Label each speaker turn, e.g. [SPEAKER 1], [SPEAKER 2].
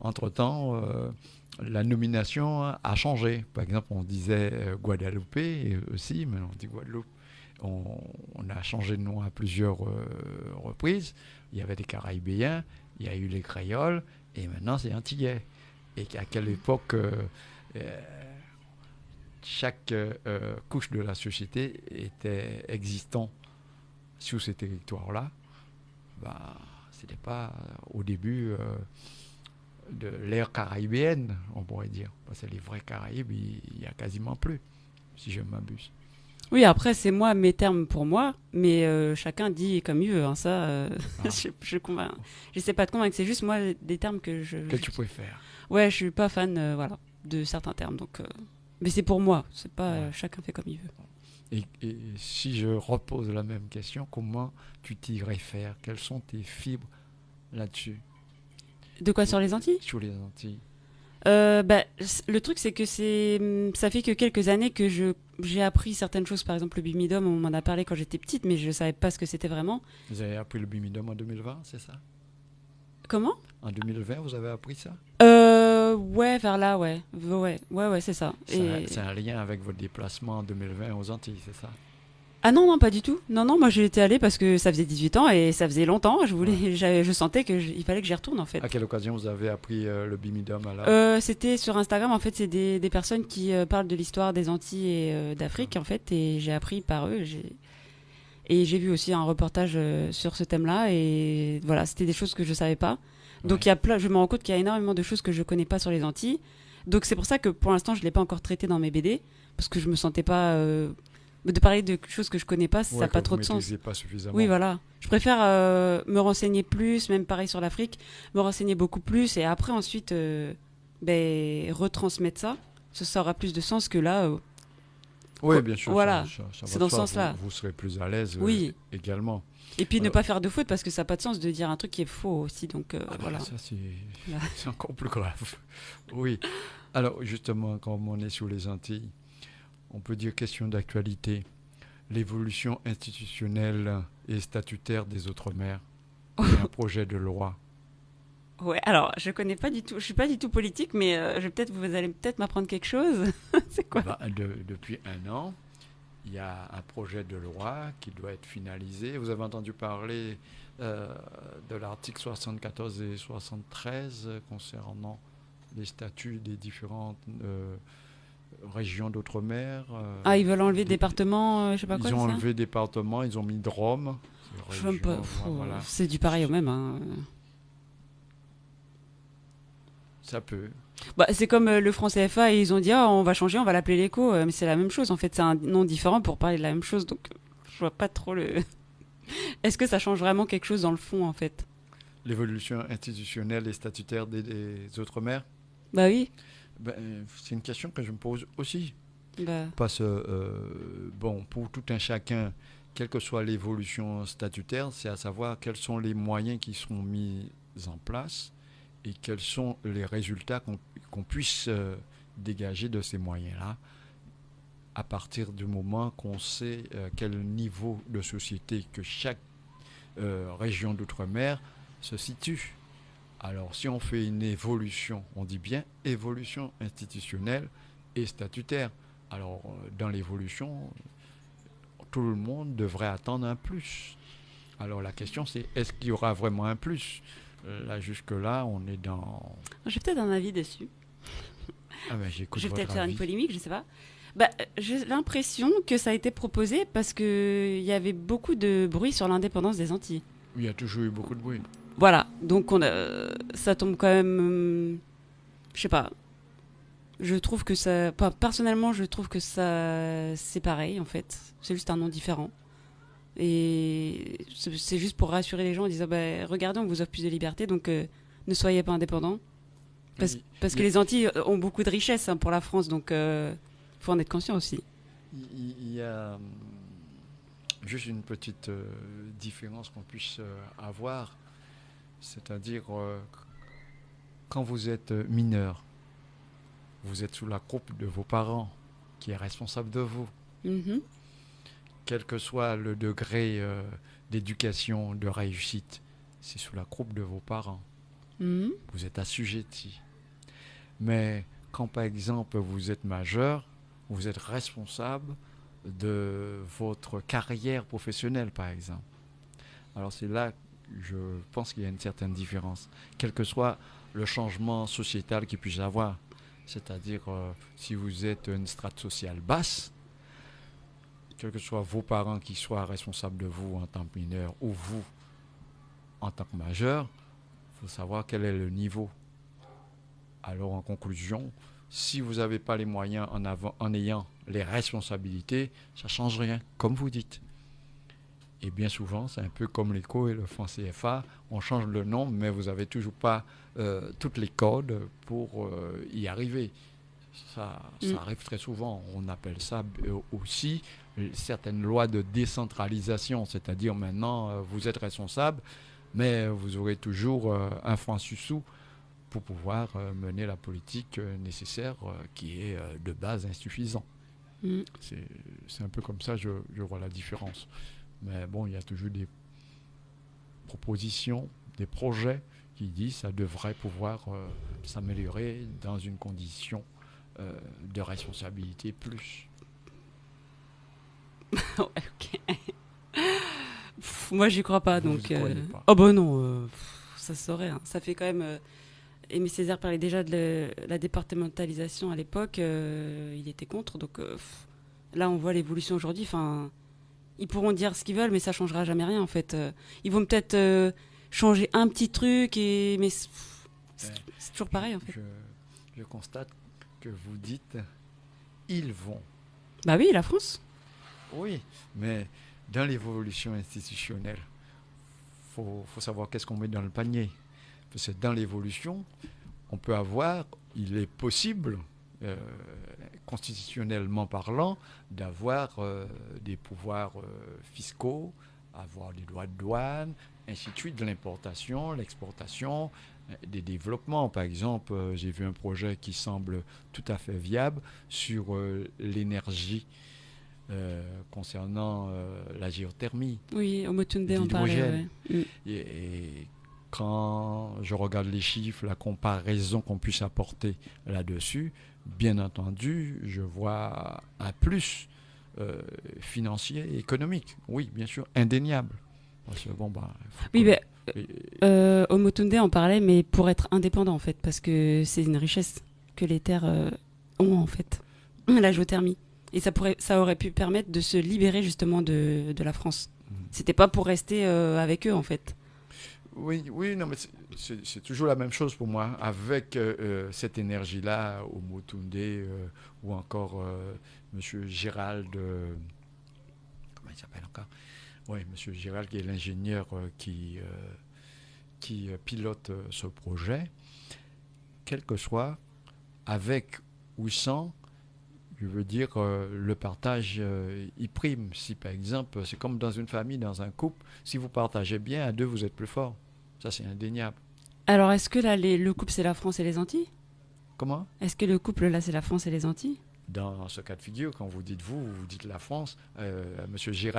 [SPEAKER 1] Entre-temps, la nomination a changé. Par exemple, on disait Guadeloupe aussi, mais on dit Guadeloupe. On a changé de nom à plusieurs reprises. Il y avait des Caraïbéens, il y a eu les Créoles, et maintenant c'est Antillais. Et à quelle époque euh, chaque couche de la société était existant sur ces territoires-là, ben, c'était pas au début de l'ère caribéenne, on pourrait dire. Parce que les vrais Caraïbes, il y a quasiment plus, si je m'abuse.
[SPEAKER 2] Oui, après, c'est moi, mes termes pour moi, mais chacun dit comme il veut. Hein, ça,
[SPEAKER 1] Ah,
[SPEAKER 2] j'essaie pas de convaincre. C'est juste moi des termes que
[SPEAKER 1] que tu préfères.
[SPEAKER 2] ouais, je suis pas fan, voilà, de certains termes. Donc, mais c'est pour moi. C'est pas
[SPEAKER 1] Ouais.
[SPEAKER 2] chacun fait comme il veut.
[SPEAKER 1] Et si je repose la même question, comment tu t'y réfères? Quelles sont tes fibres là-dessus,
[SPEAKER 2] De quoi sur les Antilles?
[SPEAKER 1] sur les Antilles?
[SPEAKER 2] Bah, le truc, c'est que ça fait que quelques années que j'ai appris certaines choses. Par exemple, le bimidum, on m'en a parlé quand j'étais petite, mais je savais pas ce que c'était vraiment.
[SPEAKER 1] Vous avez appris le bimidum en 2020, c'est ça?
[SPEAKER 2] Comment?
[SPEAKER 1] En 2020, vous avez appris ça?
[SPEAKER 2] Ouais, vers là, ouais. Ouais, c'est ça.
[SPEAKER 1] C'est un lien avec votre déplacement en 2020 aux Antilles, c'est ça?
[SPEAKER 2] Ah non, non, pas du tout. Non, non, moi j'y étais allée parce que ça faisait 18 ans et ça faisait longtemps.
[SPEAKER 1] Ouais.
[SPEAKER 2] Je sentais il fallait que j'y retourne en
[SPEAKER 1] À
[SPEAKER 2] fait.
[SPEAKER 1] quelle occasion vous avez appris le bimidum alors?
[SPEAKER 2] C'était sur Instagram, en fait, c'est des personnes qui parlent de l'histoire des Antilles et
[SPEAKER 1] D'accord.
[SPEAKER 2] d'Afrique, en fait, et j'ai appris par eux. Et j'ai vu aussi un reportage sur ce thème-là, et voilà, c'était des choses que je savais pas. Donc
[SPEAKER 1] Ouais.
[SPEAKER 2] je me rends compte qu'il y a énormément de choses que je connais pas sur les Antilles. Donc c'est pour ça que pour l'instant, je l'ai pas encore traité dans mes BD, parce que je me sentais pas. De parler de choses que je connais pas, ça n'a
[SPEAKER 1] Ouais, que
[SPEAKER 2] pas
[SPEAKER 1] vous
[SPEAKER 2] trop de sens.
[SPEAKER 1] maîtrisez pas
[SPEAKER 2] Oui,
[SPEAKER 1] suffisamment.
[SPEAKER 2] voilà. Je préfère me renseigner plus, même pareil sur l'Afrique, me renseigner beaucoup plus et après ensuite retransmettre ça. Ça aura plus de sens que là.
[SPEAKER 1] Oui, bien sûr,
[SPEAKER 2] Voilà,
[SPEAKER 1] ça va
[SPEAKER 2] c'est
[SPEAKER 1] de
[SPEAKER 2] dans ce
[SPEAKER 1] soi.
[SPEAKER 2] sens-là.
[SPEAKER 1] Vous serez plus à l'aise
[SPEAKER 2] Oui.
[SPEAKER 1] également.
[SPEAKER 2] Et puis ne
[SPEAKER 1] Alors,
[SPEAKER 2] pas faire de faute parce que ça n'a pas de sens de dire un truc qui est faux aussi. Donc
[SPEAKER 1] ah ben,
[SPEAKER 2] voilà.
[SPEAKER 1] ça,
[SPEAKER 2] Voilà.
[SPEAKER 1] c'est encore plus grave. Oui. Alors, justement, comme on est sur les Antilles, on peut dire question d'actualité. L'évolution institutionnelle et statutaire des Outre-mer. Il y a un projet de loi.
[SPEAKER 2] Ouais, alors je connais pas du tout, je suis pas du tout politique, mais vous allez peut-être m'apprendre quelque chose. C'est quoi?
[SPEAKER 1] Bah, depuis un an, il y a un projet de loi qui doit être finalisé. Vous avez entendu parler de l'article 74 et 73 concernant les statuts des différentes régions d'outre-mer.
[SPEAKER 2] Ah, ils veulent enlever
[SPEAKER 1] Des-
[SPEAKER 2] département, je sais pas quoi,
[SPEAKER 1] ils
[SPEAKER 2] c'est
[SPEAKER 1] ont
[SPEAKER 2] ça?
[SPEAKER 1] enlevé département, ils ont mis Drôme,
[SPEAKER 2] Je sais même pas.
[SPEAKER 1] région, voilà.
[SPEAKER 2] C'est du pareil au même. Hein.
[SPEAKER 1] Ça peut.
[SPEAKER 2] Bah, c'est comme le franc CFA et ils ont dit ah, on va changer, on va l'appeler l'écho, mais c'est la même chose en fait, c'est un nom différent pour parler de la même chose donc je vois pas trop le. Est-ce que ça change vraiment quelque chose dans le fond en fait?
[SPEAKER 1] L'évolution institutionnelle et statutaire des Outre-mer,
[SPEAKER 2] Bah oui,
[SPEAKER 1] ben, c'est une question que je me pose aussi.
[SPEAKER 2] bah
[SPEAKER 1] Parce que, bon, pour tout un chacun, quelle que soit l'évolution statutaire, c'est à savoir quels sont les moyens qui seront mis en place et quels sont les résultats qu'on puisse dégager de ces moyens-là à partir du moment qu'on sait quel niveau de société que chaque région d'outre-mer se situe. Alors, si on fait une évolution, on dit bien évolution institutionnelle et statutaire. Alors, dans l'évolution, tout le monde devrait attendre un plus. Alors, la question, c'est est-ce qu'il y aura vraiment un plus? Là, jusque-là, on est dans.
[SPEAKER 2] j'ai peut-être un avis dessus.
[SPEAKER 1] Ah ben, j'écoute
[SPEAKER 2] Je vais
[SPEAKER 1] votre
[SPEAKER 2] peut-être faire une
[SPEAKER 1] avis.
[SPEAKER 2] polémique, je sais pas. Bah j'ai l'impression que ça a été proposé parce que il y avait beaucoup de bruit sur l'indépendance des Antilles.
[SPEAKER 1] Il y a toujours eu beaucoup de bruit.
[SPEAKER 2] Voilà, donc ça tombe quand même, je sais pas. Je trouve que ça, personnellement, je trouve que ça, c'est pareil en fait. C'est juste un nom différent. Et c'est juste pour rassurer les gens en disant bah, regardez, on vous offre plus de liberté, donc ne soyez pas indépendants. Parce que
[SPEAKER 1] Il,
[SPEAKER 2] les Antilles ont beaucoup de richesses hein, pour la France, donc faut en être conscient aussi.
[SPEAKER 1] il y a juste une petite différence qu'on puisse avoir, c'est-à-dire quand vous êtes mineur, vous êtes sous la croupe de vos parents qui est responsable de vous.
[SPEAKER 2] Mhm.
[SPEAKER 1] Quel que soit le degré d'éducation, de réussite, c'est sous la croupe de vos parents.
[SPEAKER 2] Mhm.
[SPEAKER 1] Vous êtes assujetti. Mais quand, par exemple, vous êtes majeur, vous êtes responsable de votre carrière professionnelle, par exemple. Alors c'est là, je pense qu'il y a une certaine différence. Quel que soit le changement sociétal qu'il puisse y avoir, c'est-à-dire si vous êtes une strate sociale basse, quels que soient vos parents qui soient responsables de vous en tant que mineur ou vous en tant que majeur, il faut savoir quel est le niveau. Alors en conclusion, si vous n'avez pas les moyens en ayant les responsabilités, ça ne change rien, comme vous dites. Et bien souvent, c'est un peu comme l'éco et le franc CFA, on change le nom, mais vous n'avez toujours pas toutes les codes pour y arriver. Ça arrive très souvent. On appelle ça aussi certaines lois de décentralisation, c'est-à-dire maintenant, vous êtes responsable, mais vous aurez toujours un franc sous pour pouvoir mener la politique nécessaire qui est de base insuffisant.
[SPEAKER 2] Mm.
[SPEAKER 1] C'est un peu comme ça je vois la différence. Mais bon, il y a toujours des propositions, des projets qui disent que ça devrait pouvoir s'améliorer dans une condition de responsabilité plus.
[SPEAKER 2] Ouais, ok. Moi, j'y crois pas,
[SPEAKER 1] Vous
[SPEAKER 2] donc.
[SPEAKER 1] y croyez pas.
[SPEAKER 2] Oh bah non, ça se saurait, hein. Ça fait quand même. Aimé Césaire parlait déjà de la départementalisation à l'époque. Il était contre, donc là, on voit l'évolution aujourd'hui. Enfin, ils pourront dire ce qu'ils veulent, mais ça changera jamais rien en fait. Ils vont peut-être changer un petit truc, mais c'est toujours pareil en fait.
[SPEAKER 1] Je constate que vous dites ils vont.
[SPEAKER 2] Bah oui, la France.
[SPEAKER 1] Oui, mais dans l'évolution institutionnelle, faut savoir qu'est-ce qu'on met dans le panier. Parce que dans l'évolution, on peut avoir, il est possible, constitutionnellement parlant, d'avoir des pouvoirs fiscaux, avoir des droits de douane, ainsi de suite, de l'importation, l'exportation, des développements. Par exemple, j'ai vu un projet qui semble tout à fait viable sur l'énergie concernant la géothermie.
[SPEAKER 2] Oui, au Motunde, on parlait. Ouais.
[SPEAKER 1] Et quand je regarde les chiffres, la comparaison qu'on puisse apporter là-dessus, bien entendu, je vois un plus financier et économique. Oui, bien sûr, indéniable. Parce que, bon,
[SPEAKER 2] oui, au Motunde, on parlait, mais pour être indépendant, en fait, parce que c'est une richesse que les terres ont, en fait, la géothermie. Et ça aurait pu permettre de se libérer, justement, de la France. C'était pas pour rester avec eux, en fait.
[SPEAKER 1] Oui, non, mais c'est toujours la même chose pour moi. Avec cette énergie-là, au Motunde, ou encore M. Gérald, comment il s'appelle encore? Oui, M. Gérald, qui est l'ingénieur qui pilote ce projet. Quel que soit, avec ou sans, je veux dire, le partage, il prime. Si par exemple, c'est comme dans une famille, dans un couple, si vous partagez bien, à deux, vous êtes plus fort. Ça, c'est indéniable.
[SPEAKER 2] Alors, est-ce que là, le couple, c'est la France et les Antilles?
[SPEAKER 1] Comment?
[SPEAKER 2] Est-ce que le couple, là, c'est la France et les Antilles?
[SPEAKER 1] Dans ce cas de figure, quand vous dites vous dites la France. M. Gérald